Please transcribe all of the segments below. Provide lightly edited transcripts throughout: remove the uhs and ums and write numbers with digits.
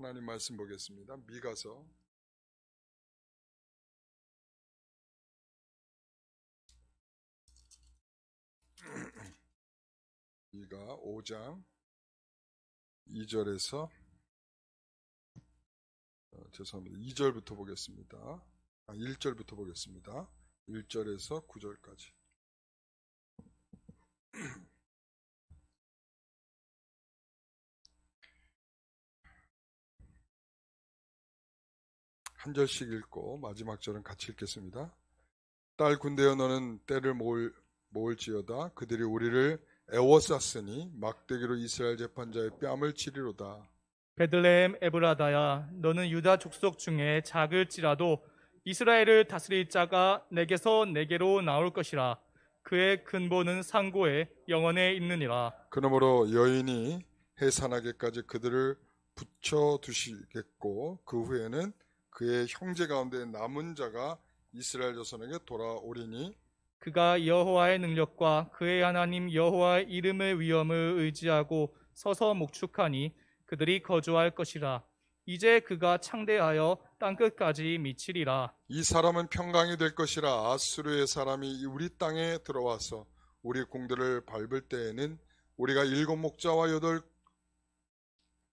하나님 말씀 보겠습니다. 미가서 5장 2절에서 2절부터 보겠습니다. 1절부터 보겠습니다. 1절에서 9절까지. 한 절씩 읽고 마지막 절은 같이 읽겠습니다. 딸 군대여, 너는 때를 모을지어다. 그들이 우리를 애워쌌으니 막대기로 이스라엘 재판자의 뺨을 치리로다. 베들레헴 에브라다야, 너는 유다 족속 중에 작을지라도 이스라엘을 다스릴 자가 내게서 내게로 나올 것이라. 그의 근본은 상고에 영원에 있느니라. 그러므로 여인이 해산하기까지 그들을 붙여두시겠고 그 후에는 그의 형제 가운데 남은 자가 이스라엘 자손에게 돌아오리니 그가 여호와의 능력과 그의 하나님 여호와의 이름의 위엄을 의지하고 서서 목축하니 그들이 거주할 것이라. 이제 그가 창대하여 땅끝까지 미치리라. 이 사람은 평강이 될 것이라. 아수르의 사람이 우리 땅에 들어와서 우리 궁들을 밟을 때에는 우리가 7 목자와 8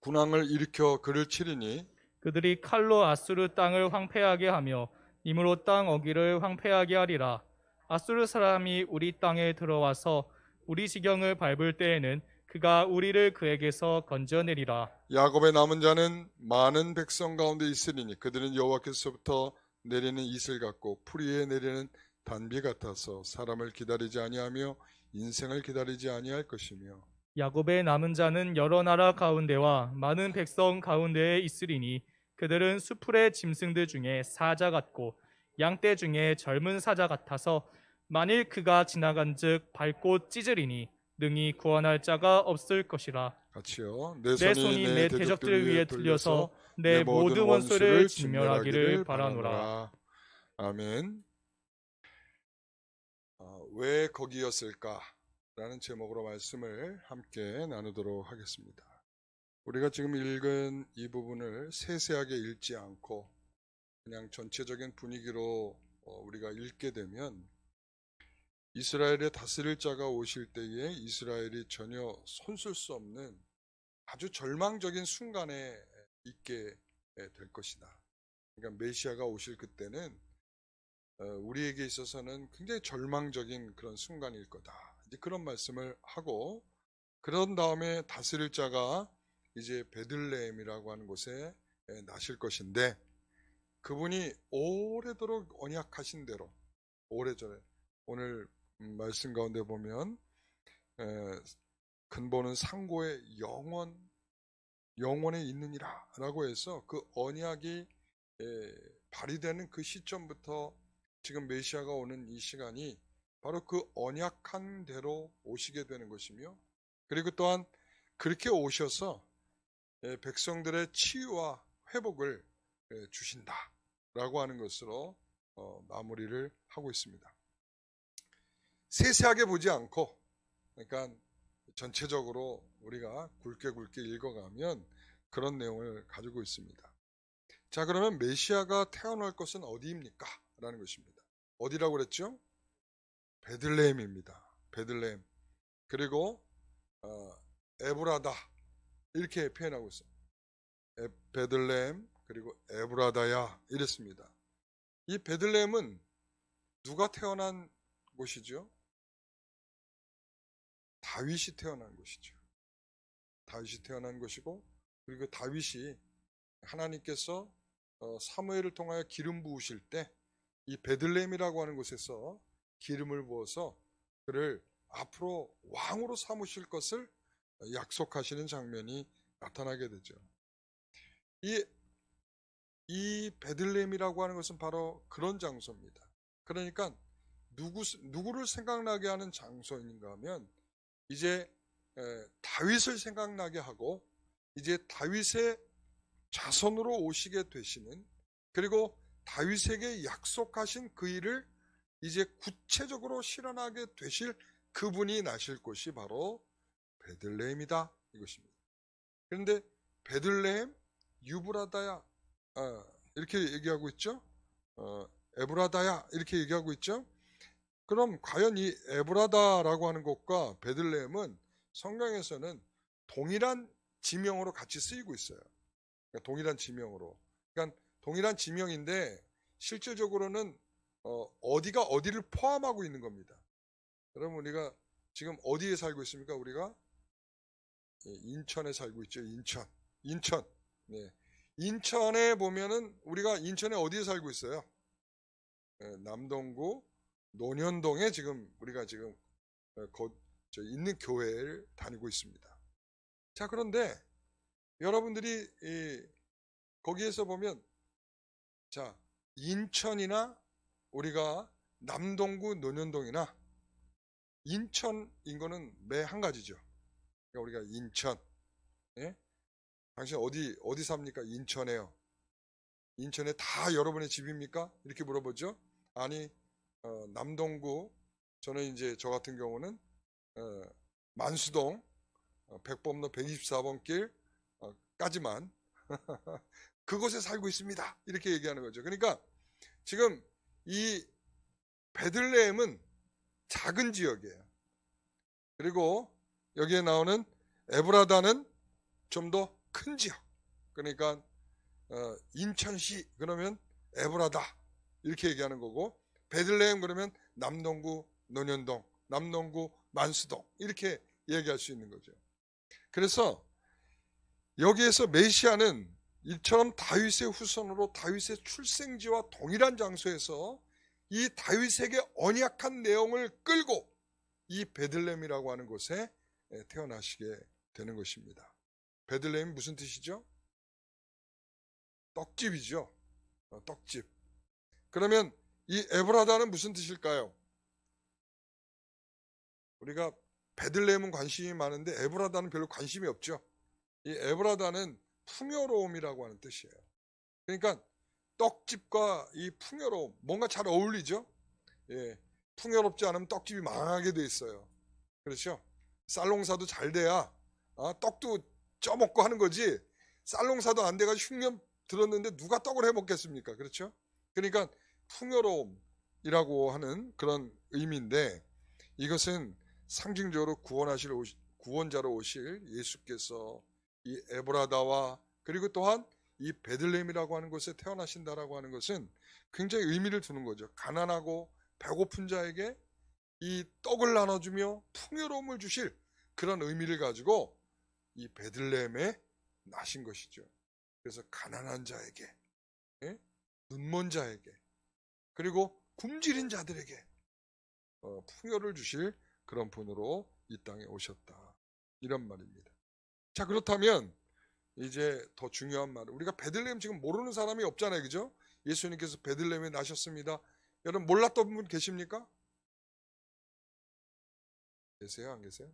군왕을 일으켜 그를 치리니 그들이 칼로 아수르 땅을 황폐하게 하며 니므롯 땅 어기를 황폐하게 하리라. 아수르 사람이 우리 땅에 들어와서 우리 지경을 밟을 때에는 그가 우리를 그에게서 건져내리라. 야곱의 남은 자는 많은 백성 가운데 있으리니 그들은 여호와께서부터 내리는 이슬 같고 풀 위에 내리는 단비 같아서 사람을 기다리지 아니하며 인생을 기다리지 아니할 것이며 야곱의 남은 자는 여러 나라 가운데와 많은 백성 가운데에 있으리니 그들은 수풀의 짐승들 중에 사자 같고 양떼 중에 젊은 사자 같아서 만일 그가 지나간즉 밟고 찢으리니 능히 구원할 자가 없을 것이라. 같이요. 내 손이 내 대적들 위에 들려서 내 모든 원수를 진멸하기를 바라노라. 아멘. 왜 거기였을까? 라는 제목으로 말씀을 함께 나누도록 하겠습니다. 우리가 지금 읽은 이 부분을 세세하게 읽지 않고 그냥 전체적인 분위기로 우리가 읽게 되면 이스라엘의 다스릴 자가 오실 때에 이스라엘이 전혀 손쓸 수 없는 아주 절망적인 순간에 있게 될 것이다. 그러니까 메시아가 오실 그때는 우리에게 있어서는 굉장히 절망적인 그런 순간일 거다. 이제 그런 말씀을 하고 그런 다음에 다스릴 자가 이제 베들레헴이라고 하는 곳에 나실 것인데 그분이 오래도록 언약하신 대로 오래전에 오늘 말씀 가운데 보면 근본은 상고의 영원에 있느니라 라고 해서 그 언약이 발휘되는 그 시점부터 지금 메시아가 오는 이 시간이 바로 그 언약한 대로 오시게 되는 것이며 그리고 또한 그렇게 오셔서 백성들의 치유와 회복을 주신다 라고 하는 것으로 마무리를 하고 있습니다. 세세하게 보지 않고 그러니까 전체적으로 우리가 굵게 읽어가면 그런 내용을 가지고 있습니다. 자, 그러면 메시아가 태어날 것은 어디입니까? 라는 것입니다. 어디라고 그랬죠? 베들레헴입니다. 베들레헴. 그리고 에브라다 이렇게 표현하고 있어요. 베들레헴 그리고 에브라다야 이랬습니다. 이 베들레헴은 누가 태어난 곳이죠? 다윗이 태어난 곳이죠. 다윗이 태어난 것이고 그리고 다윗이 하나님께서 사무엘을 통하여 기름 부으실 때 이 베들레헴이라고 하는 곳에서 기름을 부어서 그를 앞으로 왕으로 삼으실 것을 약속하시는 장면이 나타나게 되죠. 이 베들레헴이라고 하는 것은 바로 그런 장소입니다. 그러니까 누구를 생각나게 하는 장소인가 하면 이제 다윗을 생각나게 하고 이제 다윗의 자손으로 오시게 되시는 그리고 다윗에게 약속하신 그 일을 이제 구체적으로 실현하게 되실 그분이 나실 곳이 바로 베들레헴이다 이것입니다. 그런데 베들레헴 유브라다야 이렇게 얘기하고 있죠. 에브라다야 이렇게 얘기하고 있죠. 그럼 과연 이 에브라다라고 하는 곳과 베들레헴은 성경에서는 동일한 지명으로 같이 쓰이고 있어요. 그러니까 동일한 지명으로. 그러니까 동일한 지명인데 실질적으로는 어디가 어디를 포함하고 있는 겁니다. 여러분 우리가 지금 어디에 살고 있습니까? 우리가 인천에 살고 있죠. 인천. 네. 인천에 보면은 우리가 인천에 어디에 살고 있어요? 남동구 논현동에 지금 우리가 지금 있는 교회를 다니고 있습니다. 자, 그런데 여러분들이 거기에서 보면 자, 인천이나 우리가 남동구 논현동이나 인천인 거는 매 한 가지죠. 그러니까 우리가 인천. 예? 당신 어디 삽니까? 인천에요. 인천에 다 여러분의 집입니까? 이렇게 물어보죠. 아니, 남동구, 저는 이제 저 같은 경우는 만수동 백범로 124번 길까지만 그곳에 살고 있습니다. 이렇게 얘기하는 거죠. 그러니까 지금 이 베들레헴은 작은 지역이에요. 그리고 여기에 나오는 에브라다는 좀 더 큰 지역. 그러니까 인천시 그러면 에브라다 이렇게 얘기하는 거고, 베들레헴 그러면 남동구 논현동, 남동구 만수동 이렇게 얘기할 수 있는 거죠. 그래서 여기에서 메시아는 이처럼 다윗의 후손으로 다윗의 출생지와 동일한 장소에서 이 다윗에게 언약한 내용을 끌고 이 베들레헴이라고 하는 곳에 태어나시게 되는 것입니다. 베들레헴이 무슨 뜻이죠? 떡집이죠. 떡집. 그러면 이 에브라다는 무슨 뜻일까요? 우리가 베들레헴은 관심이 많은데 에브라다는 별로 관심이 없죠. 이 에브라다는 풍요로움이라고 하는 뜻이에요. 그러니까 떡집과 이 풍요로움, 뭔가 잘 어울리죠? 예, 풍요롭지 않으면 떡집이 망하게 돼 있어요. 그렇죠? 쌀농사도 잘 돼야 떡도 쪄먹고 하는 거지, 쌀농사도 안 돼가지고 흉년 들었는데 누가 떡을 해 먹겠습니까? 그렇죠? 그러니까 풍요로움이라고 하는 그런 의미인데, 이것은 상징적으로 구원자로 오실 예수께서 이 에브라다와 그리고 또한 이 베들레헴이라고 하는 곳에 태어나신다라고 하는 것은 굉장히 의미를 두는 거죠. 가난하고 배고픈 자에게 이 떡을 나눠주며 풍요로움을 주실 그런 의미를 가지고 이 베들레헴에 나신 것이죠. 그래서 가난한 자에게, 눈먼 자에게, 그리고 굶주린 자들에게 풍요를 주실 그런 분으로 이 땅에 오셨다, 이런 말입니다. 자, 그렇다면 이제 더 중요한 말, 우리가 베들레헴 지금 모르는 사람이 없잖아요, 그죠? 예수님께서 베들레헴에 나셨습니다. 여러분 몰랐던 분 계십니까? 계세요? 안 계세요?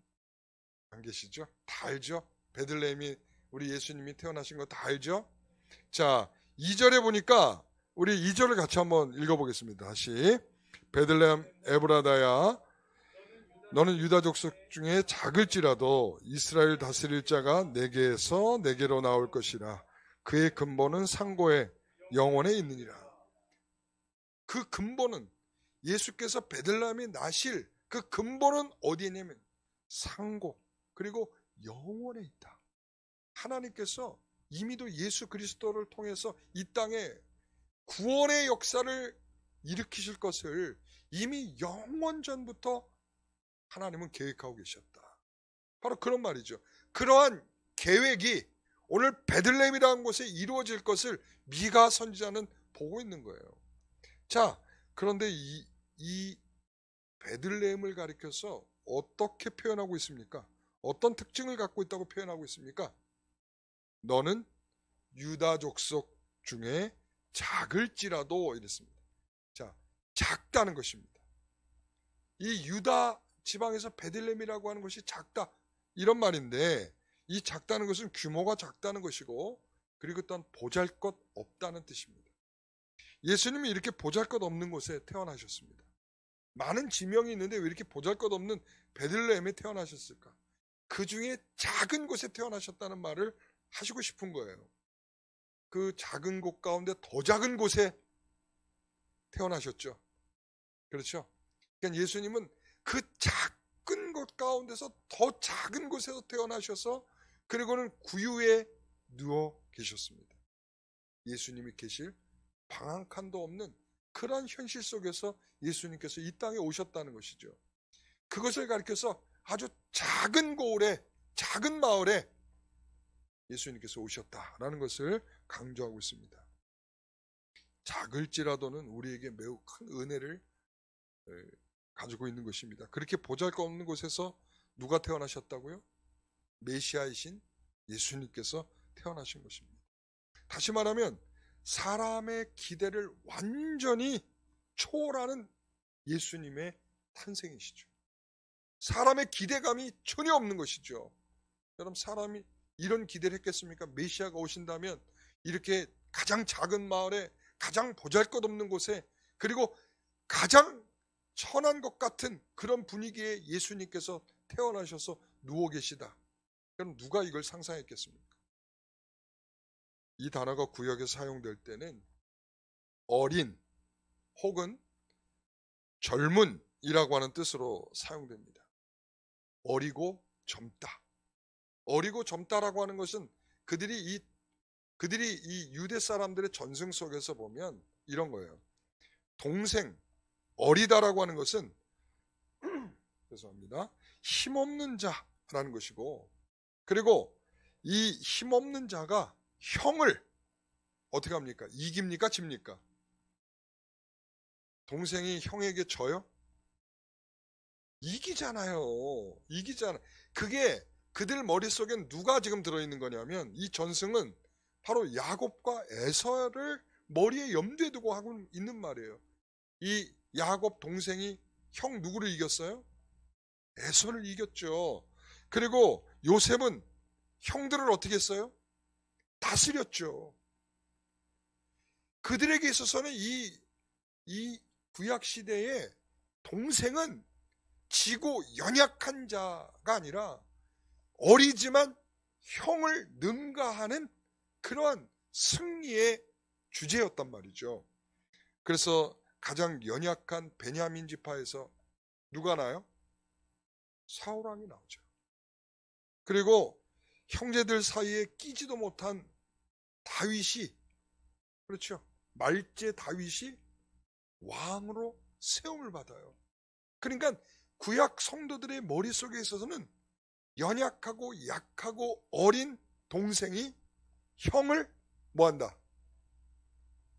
안 계시죠? 다 알죠? 베들레헴이 우리 예수님이 태어나신 거 다 알죠? 자, 2절에 보니까 우리 2절을 같이 한번 읽어보겠습니다. 다시. 베들레헴 에브라다야, 너는 유다 족속 중에 작을지라도 이스라엘 다스릴 자가 내게서 내게로 나올 것이라. 그의 근본은 상고의 영원에 있느니라. 그 근본은, 예수께서 베들레헴에 나실 그 근본은 어디에 있냐면 상고 그리고 영원에 있다. 하나님께서 이미도 예수 그리스도를 통해서 이 땅에 구원의 역사를 일으키실 것을 이미 영원 전부터 하나님은 계획하고 계셨다. 바로 그런 말이죠. 그러한 계획이 오늘 베들레헴이라는 곳에 이루어질 것을 미가 선지자는 보고 있는 거예요. 자, 그런데 이 베들레헴을 가리켜서 어떻게 표현하고 있습니까? 어떤 특징을 갖고 있다고 표현하고 있습니까? 너는 유다 족속 중에 작을지라도 이랬습니다. 자, 작다는 것입니다. 이 유다 지방에서 베들레헴이라고 하는 것이 작다, 이런 말인데, 이 작다는 것은 규모가 작다는 것이고, 그리고 또한 보잘것 없다는 뜻입니다. 예수님이 이렇게 보잘것 없는 곳에 태어나셨습니다. 많은 지명이 있는데 왜 이렇게 보잘것 없는 베들레헴에 태어나셨을까? 그 중에 작은 곳에 태어나셨다는 말을 하시고 싶은 거예요. 그 작은 곳 가운데 더 작은 곳에 태어나셨죠. 그렇죠? 그러니까 예수님은 그 작은 곳 가운데서 더 작은 곳에서 태어나셔서 그리고는 구유에 누워 계셨습니다. 예수님이 계실 방 한 칸도 없는 그러한 현실 속에서 예수님께서 이 땅에 오셨다는 것이죠. 그것을 가리켜서 아주 작은 고을에, 작은 마을에 예수님께서 오셨다라는 것을 강조하고 있습니다. 작을지라도는 우리에게 매우 큰 은혜를 가지고 있는 것입니다. 그렇게 보잘것없는 곳에서 누가 태어나셨다고요? 메시아이신 예수님께서 태어나신 것입니다. 다시 말하면 사람의 기대를 완전히 초월하는 예수님의 탄생이시죠. 사람의 기대감이 전혀 없는 것이죠. 여러분, 사람이 이런 기대를 했겠습니까? 메시아가 오신다면 이렇게 가장 작은 마을에, 가장 보잘것없는 곳에, 그리고 가장 천한 것 같은 그런 분위기에 예수님께서 태어나셔서 누워 계시다. 그럼 누가 이걸 상상했겠습니까? 이 단어가 구역에 사용될 때는 어린 혹은 젊은이라고 하는 뜻으로 사용됩니다. 어리고 젊다. 어리고 젊다라고 하는 것은 그들이 이 유대 사람들의 전승 속에서 보면 이런 거예요. 동생, 어리다라고 하는 것은 죄송합니다. 힘없는 자라는 것이고, 그리고 이 힘없는 자가 형을 어떻게 합니까? 이깁니까? 집니까? 동생이 형에게 져요? 이기잖아요. 이기잖아. 그게 그들 머릿속엔 누가 지금 들어있는 거냐면 이 전승은 바로 야곱과 에서를 머리에 염두에 두고 하고 있는 말이에요. 이 야곱 동생이 형 누구를 이겼어요? 에서를 이겼죠. 그리고 요셉은 형들을 어떻게 했어요? 다스렸죠. 그들에게 있어서는 이 구약시대에 동생은 지고 연약한 자가 아니라 어리지만 형을 능가하는 그러한 승리의 주제였단 말이죠. 그래서 가장 연약한 베냐민 지파에서 누가 나요? 사울왕이 나오죠. 그리고 형제들 사이에 끼지도 못한 다윗이, 그렇죠, 말제 다윗이 왕으로 세움을 받아요. 그러니까 구약 성도들의 머릿속에 있어서는 연약하고 약하고 어린 동생이 형을 뭐한다?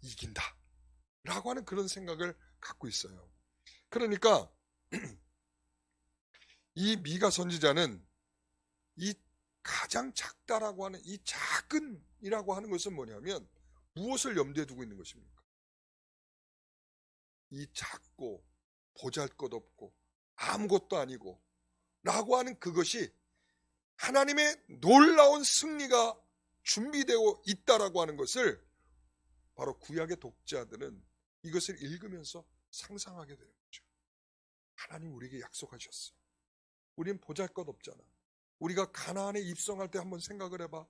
이긴다 라고 하는 그런 생각을 갖고 있어요. 그러니까 이 미가 선지자는 이 가장 작다라고 하는 이 작은이라고 하는 것은 뭐냐면 무엇을 염두에 두고 있는 것입니까? 이 작고 보잘것없고 아무것도 아니고 라고 하는 그것이 하나님의 놀라운 승리가 준비되어 있다라고 하는 것을 바로 구약의 독자들은 이것을 읽으면서 상상하게 되는 거죠. 하나님 우리에게 약속하셨어. 우린 보잘것없잖아. 우리가 가나안에 입성할 때 한번 생각을 해봐.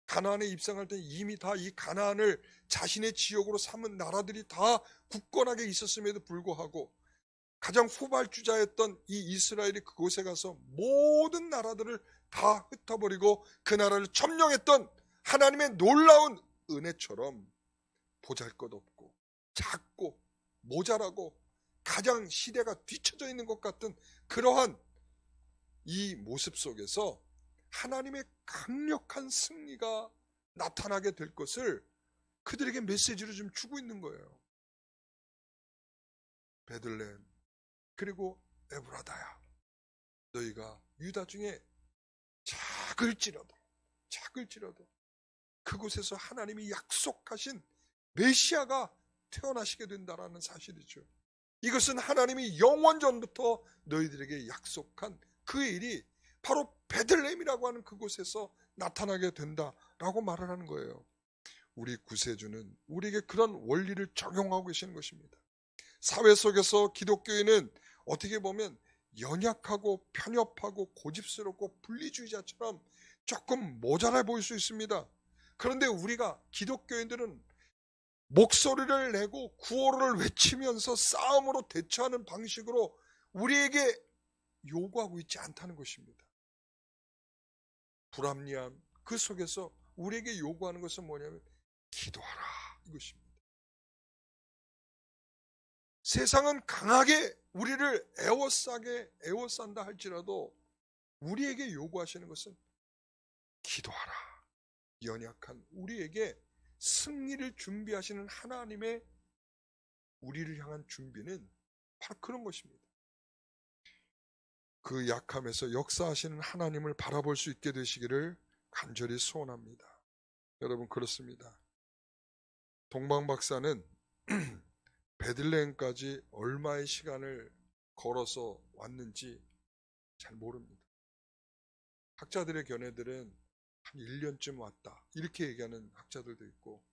가나안에 입성할 때 이미 다 이 가나안을 자신의 지역으로 삼은 나라들이 다 굳건하게 있었음에도 불구하고 가장 후발주자였던 이 이스라엘이 그곳에 가서 모든 나라들을 다 흩어버리고 그 나라를 점령했던 하나님의 놀라운 은혜처럼 보잘것없고 작고 모자라고 가장 시대가 뒤처져 있는 것 같은 그러한 이 모습 속에서 하나님의 강력한 승리가 나타나게 될 것을 그들에게 메시지로 좀 주고 있는 거예요. 베들레헴 그리고 에브라다야, 너희가 유다 중에 작을지라도 그곳에서 하나님이 약속하신 메시아가 태어나시게 된다라는 사실이죠. 이것은 하나님이 영원전부터 너희들에게 약속한 그 일이 바로 베들레헴이라고 하는 그곳에서 나타나게 된다라고 말을 하는 거예요. 우리 구세주는 우리에게 그런 원리를 적용하고 계시는 것입니다. 사회 속에서 기독교인은 어떻게 보면 연약하고 편협하고 고집스럽고 분리주의자처럼 조금 모자라 보일 수 있습니다. 그런데 우리가 기독교인들은 목소리를 내고 구호를 외치면서 싸움으로 대처하는 방식으로 우리에게 요구하고 있지 않다는 것입니다. 불합리한 그 속에서 우리에게 요구하는 것은 뭐냐면 기도하라 이것입니다. 세상은 강하게 우리를 에워싼다 할지라도 우리에게 요구하시는 것은 기도하라. 연약한 우리에게 승리를 준비하시는 하나님의 우리를 향한 준비는 바로 그런 것입니다. 그 약함에서 역사하시는 하나님을 바라볼 수 있게 되시기를 간절히 소원합니다. 여러분 그렇습니다. 동방박사는 베들레헴까지 얼마의 시간을 걸어서 왔는지 잘 모릅니다. 학자들의 견해들은 한 1년쯤 왔다 이렇게 얘기하는 학자들도 있고,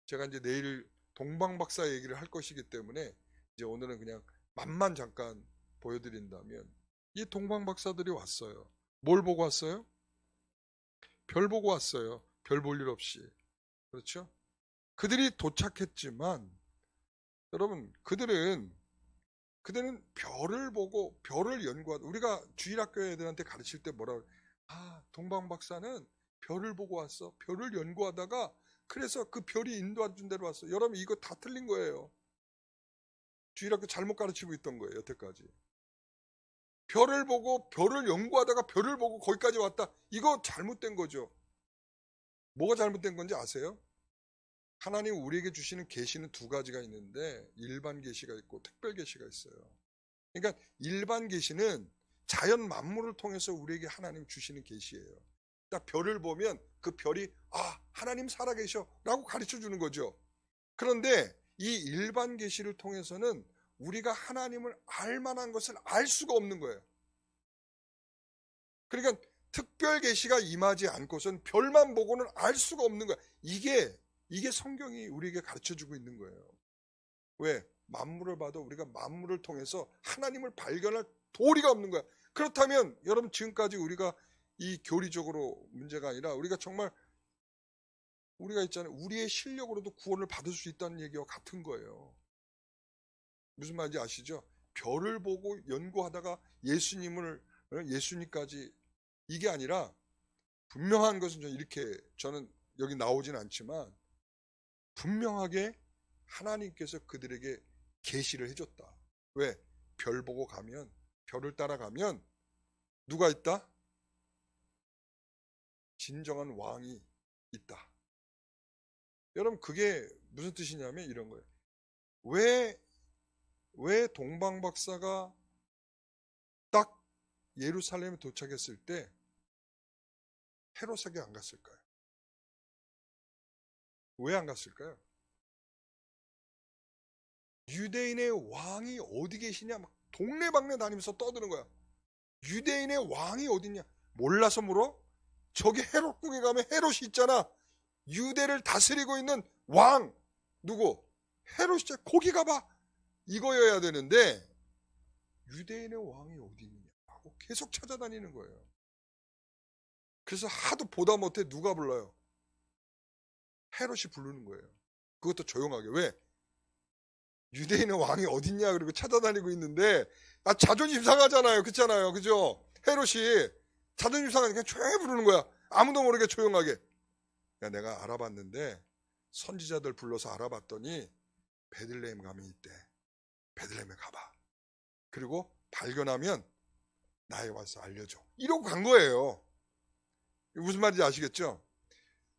제가 이제 내일 동방박사 얘기를 할 것이기 때문에 이제 오늘은 그냥 맛만 잠깐 보여드린다면, 이 동방박사들이 왔어요. 뭘 보고 왔어요? 별 보고 왔어요. 별 볼 일 없이. 그렇죠? 그들이 도착했지만 여러분 그들은 별을 보고 별을 연구하다. 우리가 주일학교 애들한테 가르칠 때 뭐라고, 동방박사는 별을 보고 왔어. 별을 연구하다가 그래서 그 별이 인도해준 대로 왔어. 여러분 이거 다 틀린 거예요. 주일학교 잘못 가르치고 있던 거예요. 여태까지. 별을 보고 별을 연구하다가 별을 보고 거기까지 왔다. 이거 잘못된 거죠. 뭐가 잘못된 건지 아세요? 하나님 우리에게 주시는 계시는 두 가지가 있는데 일반 계시가 있고 특별 계시가 있어요. 그러니까 일반 계시는 자연 만물을 통해서 우리에게 하나님 주시는 계시예요. 딱 별을 보면 그 별이 하나님 살아계셔 라고 가르쳐 주는 거죠. 그런데 이 일반 계시를 통해서는 우리가 하나님을 알 만한 것을 알 수가 없는 거예요. 그러니까 특별 계시가 임하지 않고선 별만 보고는 알 수가 없는 거예요. 이게 성경이 우리에게 가르쳐주고 있는 거예요. 왜? 만물을 봐도 우리가 만물을 통해서 하나님을 발견할 도리가 없는 거야. 그렇다면 여러분 지금까지 우리가 이 교리적으로 문제가 아니라 우리가 정말 우리가 있잖아요. 우리의 실력으로도 구원을 받을 수 있다는 얘기와 같은 거예요. 무슨 말인지 아시죠? 별을 보고 연구하다가 예수님까지 이게 아니라 분명한 것은 저는 여기 나오진 않지만 분명하게 하나님께서 그들에게 계시를 해줬다. 왜? 별 보고 가면, 별을 따라가면 누가 있다? 진정한 왕이 있다. 여러분 그게 무슨 뜻이냐면 이런 거예요. 왜 동방박사가 딱 예루살렘에 도착했을 때 헤롯에게 안 갔을까요? 왜 안 갔을까요? 유대인의 왕이 어디 계시냐 막 동네방네 다니면서 떠드는 거야. 유대인의 왕이 어딨냐 몰라서 물어? 저기 헤롯궁에 가면 헤롯이 있잖아. 유대를 다스리고 있는 왕 누구? 헤롯이 거기 가봐 이거여야 되는데 유대인의 왕이 어디 있느냐고 계속 찾아다니는 거예요. 그래서 하도 보다 못해 누가 불러요? 헤롯이 부르는 거예요. 그것도 조용하게. 왜? 유대인의 왕이 어딨냐 그리고 찾아다니고 있는데 자존심 상하잖아요. 그렇잖아요. 그죠? 헤롯이 자존심 상하니까 조용히 부르는 거야. 아무도 모르게 조용하게. 내가 알아봤는데 선지자들 불러서 알아봤더니 베들레헴 가면 있대. 베들레헴에 가봐. 그리고 발견하면 나에 와서 알려줘. 이러고 간 거예요. 무슨 말인지 아시겠죠?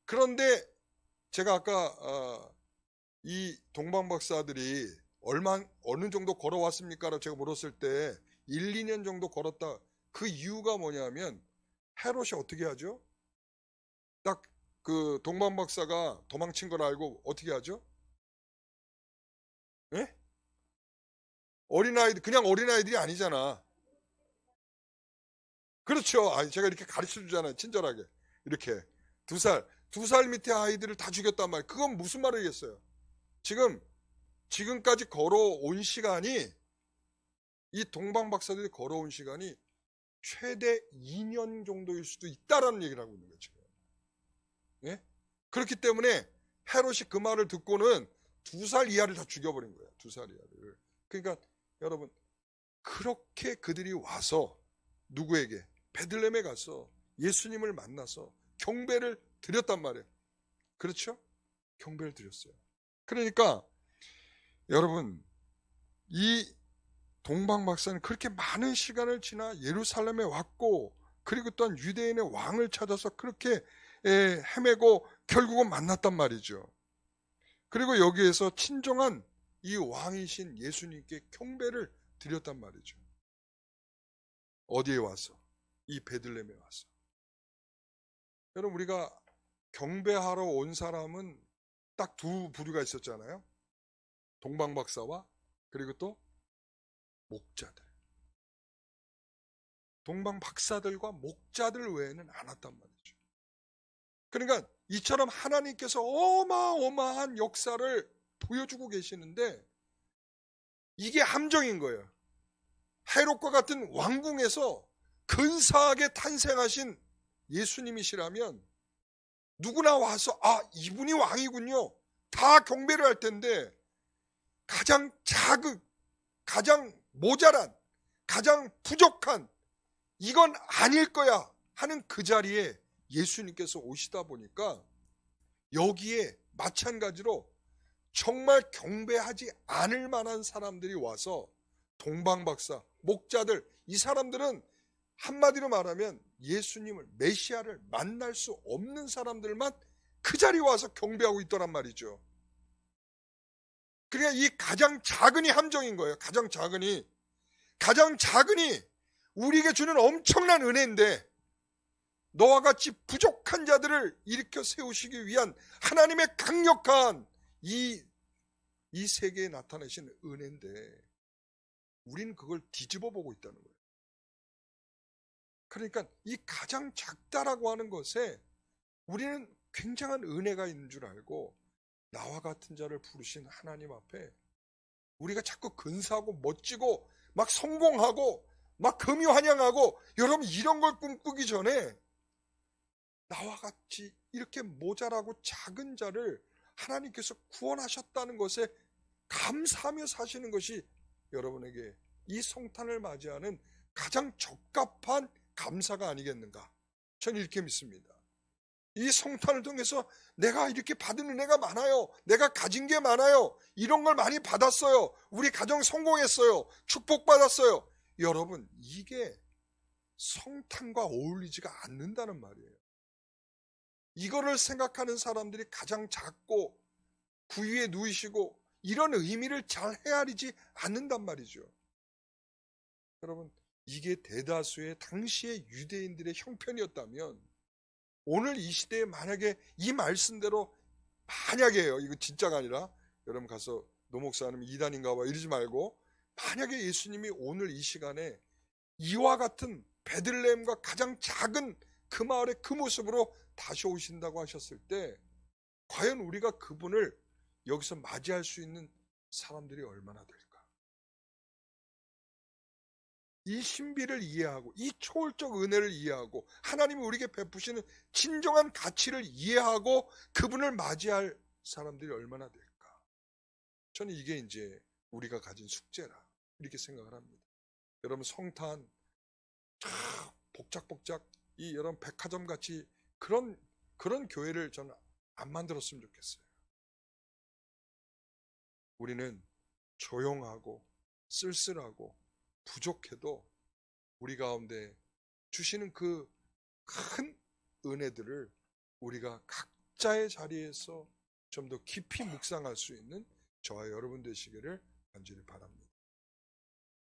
그런데 제가 아까 이 동방박사들이 어느 정도 걸어왔습니까? 라고 제가 물었을 때 1, 2년 정도 걸었다. 그 이유가 뭐냐면 헤롯이 어떻게 하죠? 딱 그 동방박사가 도망친 걸 알고 어떻게 하죠? 예? 그냥 어린아이들이 아니잖아. 그렇죠. 제가 이렇게 가르쳐 주잖아요. 친절하게. 이렇게. 2살 밑에 아이들을 다 죽였단 말이에요. 그건 무슨 말이겠어요? 지금까지 걸어온 시간이, 이 동방박사들이 걸어온 시간이 최대 2년 정도일 수도 있다라는 얘기를 하고 있는 거죠. 예? 그렇기 때문에 헤롯이 그 말을 듣고는 2살 이하를 다 죽여버린 거예요. 2살 이하를. 그러니까 여러분, 그렇게 그들이 와서 누구에게? 베들레헴에 가서 예수님을 만나서 경배를 드렸단 말이에요. 그렇죠? 경배를 드렸어요. 그러니까 여러분, 이 동방박사는 그렇게 많은 시간을 지나 예루살렘에 왔고, 그리고 또한 유대인의 왕을 찾아서 그렇게 헤매고 결국은 만났단 말이죠. 그리고 여기에서 친정한 이 왕이신 예수님께 경배를 드렸단 말이죠. 어디에 와서? 이 베들레헴에 와서. 여러분, 우리가 경배하러 온 사람은 딱 2부류가 있었잖아요. 동방박사와 그리고 또 목자들. 동방박사들과 목자들 외에는 안 왔단 말이죠. 그러니까 이처럼 하나님께서 어마어마한 역사를 보여주고 계시는데 이게 함정인 거예요. 헤롯과 같은 왕궁에서 근사하게 탄생하신 예수님이시라면 누구나 와서 이분이 왕이군요. 다 경배를 할 텐데 가장 작은, 가장 모자란, 가장 부족한 이건 아닐 거야 하는 그 자리에 예수님께서 오시다 보니까 여기에 마찬가지로 정말 경배하지 않을 만한 사람들이 와서 동방박사, 목자들, 이 사람들은 한마디로 말하면 예수님을, 메시아를 만날 수 없는 사람들만 그 자리에 와서 경배하고 있더란 말이죠. 그러니까 이 가장 작은이 함정인 거예요. 가장 작은이 우리에게 주는 엄청난 은혜인데 너와 같이 부족한 자들을 일으켜 세우시기 위한 하나님의 강력한 이 세계에 나타내신 은혜인데 우리는 그걸 뒤집어 보고 있다는 거예요. 그러니까 이 가장 작다라고 하는 것에 우리는 굉장한 은혜가 있는 줄 알고 나와 같은 자를 부르신 하나님 앞에 우리가 자꾸 근사하고 멋지고 막 성공하고 막 금유환영하고 여러분 이런 걸 꿈꾸기 전에 나와 같이 이렇게 모자라고 작은 자를 하나님께서 구원하셨다는 것에 감사하며 사시는 것이 여러분에게 이 성탄을 맞이하는 가장 적합한 감사가 아니겠는가? 저는 이렇게 믿습니다. 이 성탄을 통해서 내가 이렇게 받은 은혜가 많아요. 내가 가진 게 많아요. 이런 걸 많이 받았어요. 우리 가정 성공했어요. 축복받았어요. 여러분, 이게 성탄과 어울리지가 않는다는 말이에요. 이거를 생각하는 사람들이 가장 작고 부위에 누이시고 이런 의미를 잘 헤아리지 않는단 말이죠. 여러분, 이게 대다수의 당시의 유대인들의 형편이었다면 오늘 이 시대에 만약에 이 말씀대로 만약에요. 이거 진짜가 아니라 여러분 가서 노 목사님 이단인가 봐 이러지 말고 만약에 예수님이 오늘 이 시간에 이와 같은 베들레헴과 가장 작은 그 마을의 그 모습으로 다시 오신다고 하셨을 때 과연 우리가 그분을 여기서 맞이할 수 있는 사람들이 얼마나 될까? 이 신비를 이해하고 이 초월적 은혜를 이해하고 하나님이 우리에게 베푸시는 진정한 가치를 이해하고 그분을 맞이할 사람들이 얼마나 될까? 저는 이게 이제 우리가 가진 숙제라 이렇게 생각을 합니다. 여러분 성탄 참 복작복작 이 여러분 백화점 같이 그런 교회를 저는 안 만들었으면 좋겠어요. 우리는 조용하고 쓸쓸하고 부족해도 우리 가운데 주시는 그 큰 은혜들을 우리가 각자의 자리에서 좀 더 깊이 묵상할 수 있는 저와 여러분 되시기를 간절히 바랍니다.